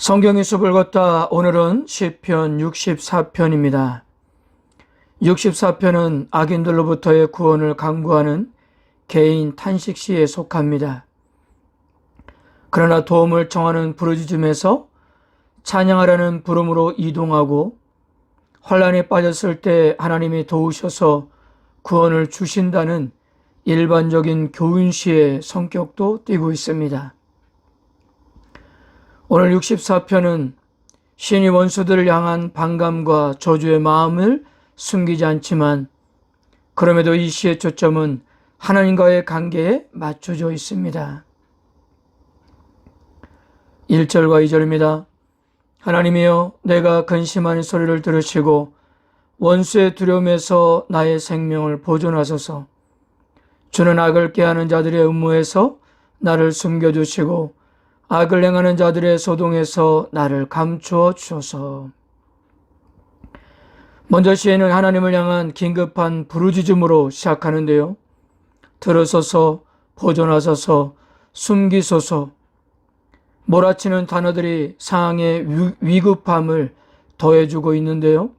성경의 숲을 걷다 오늘은 시편 64편입니다. 64편은 악인들로부터의 구원을 강구하는 개인 탄식시에 속합니다. 그러나 도움을 청하는 부르짖음에서 찬양하라는 부름으로 이동하고 환난에 빠졌을 때 하나님이 도우셔서 구원을 주신다는 일반적인 교훈시의 성격도 띠고 있습니다. 오늘 64편은 시인이 원수들을 향한 반감과 저주의 마음을 숨기지 않지만 그럼에도 이 시의 초점은 하나님과의 관계에 맞춰져 있습니다. 1절과 2절입니다. 하나님이여, 내가 근심하는 소리를 들으시고 원수의 두려움에서 나의 생명을 보존하소서. 주는 악을 꾀하는 자들의 음모에서 나를 숨겨주시고 악을 행하는 자들의 소동에서 나를 감추어 주소서. 먼저 시인은 하나님을 향한 긴급한 부르짖음으로 시작하는데요. 들으소서, 보존하소서, 숨기소서. 몰아치는 단어들이 상황의 위급함을 더해주고 있는데요.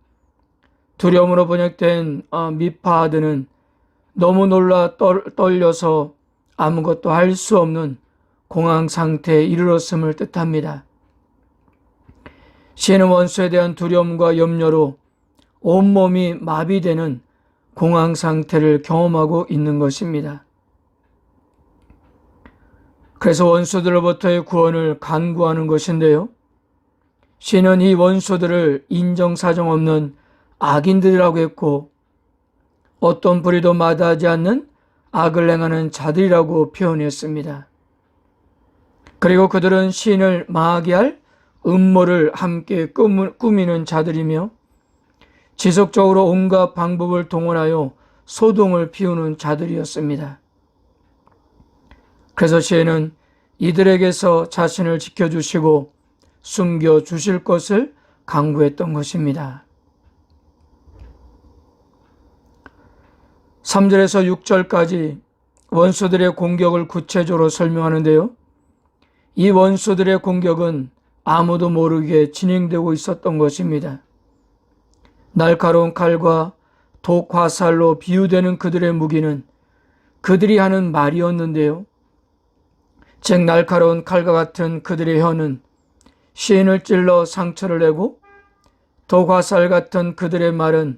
두려움으로 번역된 미파하드는 너무 놀라 떨려서 아무것도 할 수 없는 공황 상태에 이르렀음을 뜻합니다. 시인은 원수에 대한 두려움과 염려로 온몸이 마비되는 공황 상태를 경험하고 있는 것입니다. 그래서 원수들로부터의 구원을 간구하는 것인데요. 시인은 이 원수들을 인정사정 없는 악인들이라고 했고 어떤 불의도 마다하지 않는 악을 행하는 자들이라고 표현했습니다. 그리고 그들은 시인을 망하게 할 음모를 함께 꾸미는 자들이며 지속적으로 온갖 방법을 동원하여 소동을 피우는 자들이었습니다. 그래서 시인은 이들에게서 자신을 지켜주시고 숨겨주실 것을 간구했던 것입니다. 3절에서 6절까지 원수들의 공격을 구체적으로 설명하는데요. 이 원수들의 공격은 아무도 모르게 진행되고 있었던 것입니다. 날카로운 칼과 독 화살로 비유되는 그들의 무기는 그들이 하는 말이었는데요. 즉 날카로운 칼과 같은 그들의 혀는 시인을 찔러 상처를 내고 독 화살 같은 그들의 말은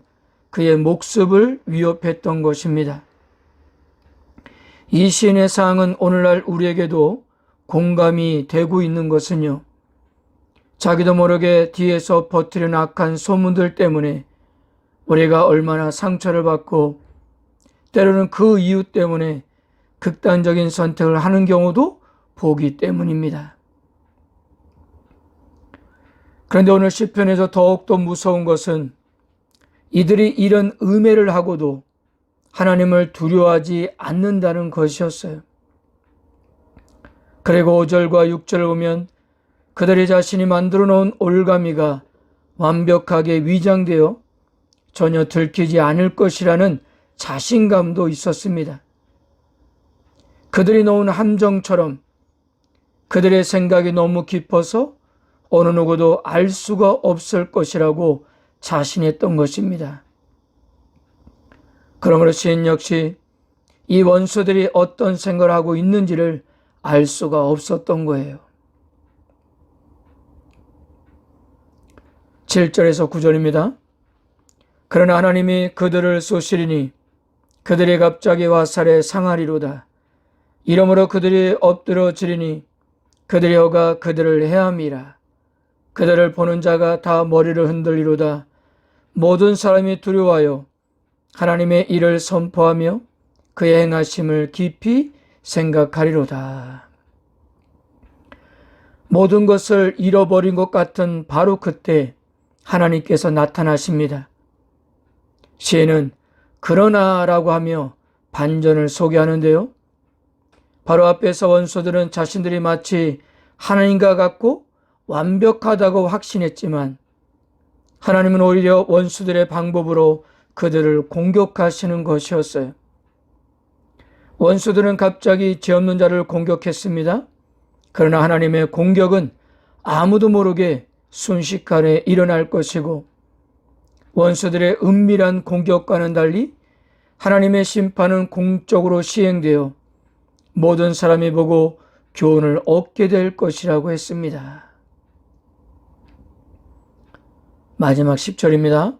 그의 목숨을 위협했던 것입니다. 이 시인의 사항은 오늘날 우리에게도 공감이 되고 있는 것은요. 자기도 모르게 뒤에서 퍼뜨린 악한 소문들 때문에 우리가 얼마나 상처를 받고 때로는 그 이유 때문에 극단적인 선택을 하는 경우도 보기 때문입니다. 그런데 오늘 시편에서 더욱더 무서운 것은 이들이 이런 음해를 하고도 하나님을 두려워하지 않는다는 것이었어요. 그리고 5절과 6절을 보면 그들이 자신이 만들어 놓은 올가미가 완벽하게 위장되어 전혀 들키지 않을 것이라는 자신감도 있었습니다. 그들이 놓은 함정처럼 그들의 생각이 너무 깊어서 어느 누구도 알 수가 없을 것이라고 자신했던 것입니다. 그러므로 시인 역시 이 원수들이 어떤 생각을 하고 있는지를 알 수가 없었던 거예요. 7절에서 9절입니다. 그러나 하나님이 그들을 쏘시리니 그들이 갑자기 화살에 상하리로다. 이러므로 그들이 엎드러지리니 그들의 혀가 그들을 해함이라. 그들을 보는 자가 다 머리를 흔들리로다. 모든 사람이 두려워하여 하나님의 일을 선포하며 그의 행하심을 깊이 생각하리로다. 모든 것을 잃어버린 것 같은 바로 그때 하나님께서 나타나십니다. 시인은 그러나라고 하며 반전을 소개하는데요. 바로 앞에서 원수들은 자신들이 마치 하나님과 같고 완벽하다고 확신했지만 하나님은 오히려 원수들의 방법으로 그들을 공격하시는 것이었어요. 원수들은 갑자기 죄 없는 자를 공격했습니다. 그러나 하나님의 공격은 아무도 모르게 순식간에 일어날 것이고, 원수들의 은밀한 공격과는 달리 하나님의 심판은 공적으로 시행되어 모든 사람이 보고 교훈을 얻게 될 것이라고 했습니다. 마지막 10절입니다.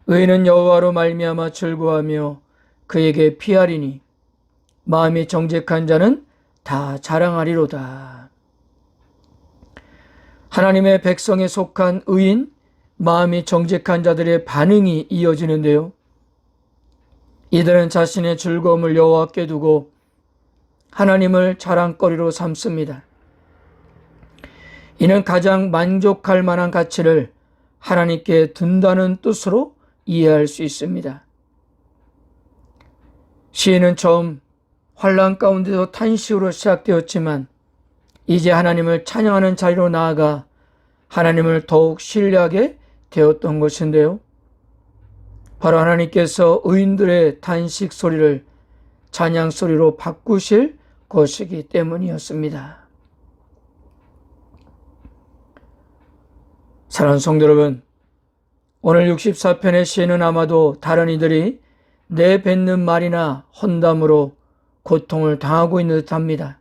의인은 여호와로 말미암아 즐거워하며 그에게 피하리니 마음이 정직한 자는 다 자랑하리로다. 하나님의 백성에 속한 의인, 마음이 정직한 자들의 반응이 이어지는데요. 이들은 자신의 즐거움을 여호와께 두고 하나님을 자랑거리로 삼습니다. 이는 가장 만족할 만한 가치를 하나님께 둔다는 뜻으로 이해할 수 있습니다. 시인은 처음 환난 가운데서 탄식으로 시작되었지만 이제 하나님을 찬양하는 자리로 나아가 하나님을 더욱 신뢰하게 되었던 것인데요. 바로 하나님께서 의인들의 탄식 소리를 찬양 소리로 바꾸실 것이기 때문이었습니다. 사랑하는 성도 여러분, 오늘 64편의 시에는 아마도 다른 이들이 내뱉는 말이나 헌담으로 고통을 당하고 있는 듯합니다.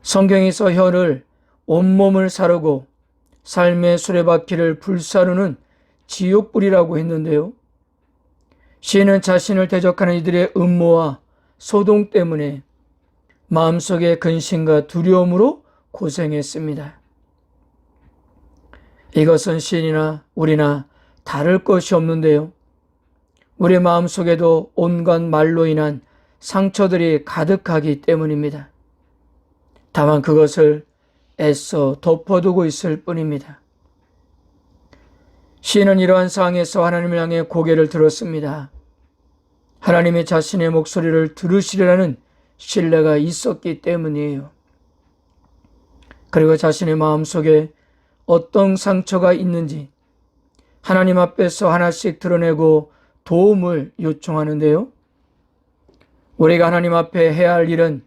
성경에서 혀를 온몸을 사르고 삶의 수레바퀴를 불사르는 지옥불이라고 했는데요. 시인은 자신을 대적하는 이들의 음모와 소동 때문에 마음속의 근심과 두려움으로 고생했습니다. 이것은 시인이나 우리나 다를 것이 없는데요. 우리 마음속에도 온갖 말로 인한 상처들이 가득하기 때문입니다. 다만 그것을 애써 덮어두고 있을 뿐입니다. 시인은 이러한 상황에서 하나님을 향해 고개를 들었습니다. 하나님이 자신의 목소리를 들으시리라는 신뢰가 있었기 때문이에요. 그리고 자신의 마음속에 어떤 상처가 있는지 하나님 앞에서 하나씩 드러내고 도움을 요청하는데요. 우리가 하나님 앞에 해야 할 일은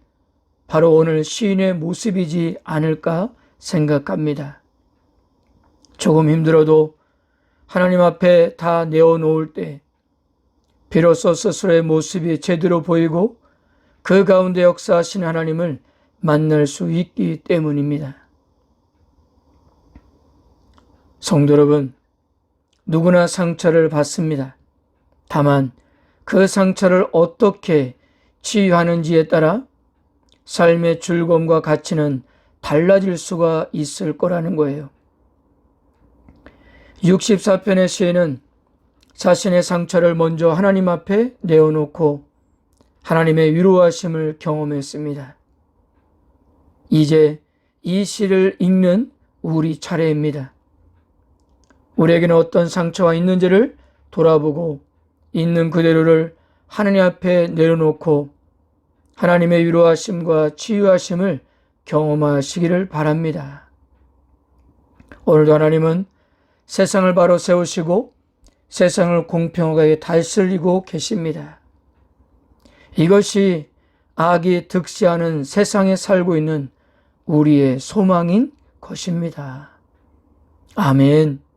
바로 오늘 시인의 모습이지 않을까 생각합니다. 조금 힘들어도 하나님 앞에 다 내어놓을 때 비로소 스스로의 모습이 제대로 보이고 그 가운데 역사하신 하나님을 만날 수 있기 때문입니다. 성도 여러분, 누구나 상처를 받습니다. 다만 그 상처를 어떻게 치유하는지에 따라 삶의 즐거움과 가치는 달라질 수가 있을 거라는 거예요. 64편의 시인은 자신의 상처를 먼저 하나님 앞에 내어놓고 하나님의 위로하심을 경험했습니다. 이제 이 시를 읽는 우리 차례입니다. 우리에게는 어떤 상처가 있는지를 돌아보고 있는 그대로를 하나님 앞에 내려놓고 하나님의 위로하심과 치유하심을 경험하시기를 바랍니다. 오늘도 하나님은 세상을 바로 세우시고 세상을 공평하게 다스리고 계십니다. 이것이 악이 득세하는 세상에 살고 있는 우리의 소망인 것입니다. 아멘.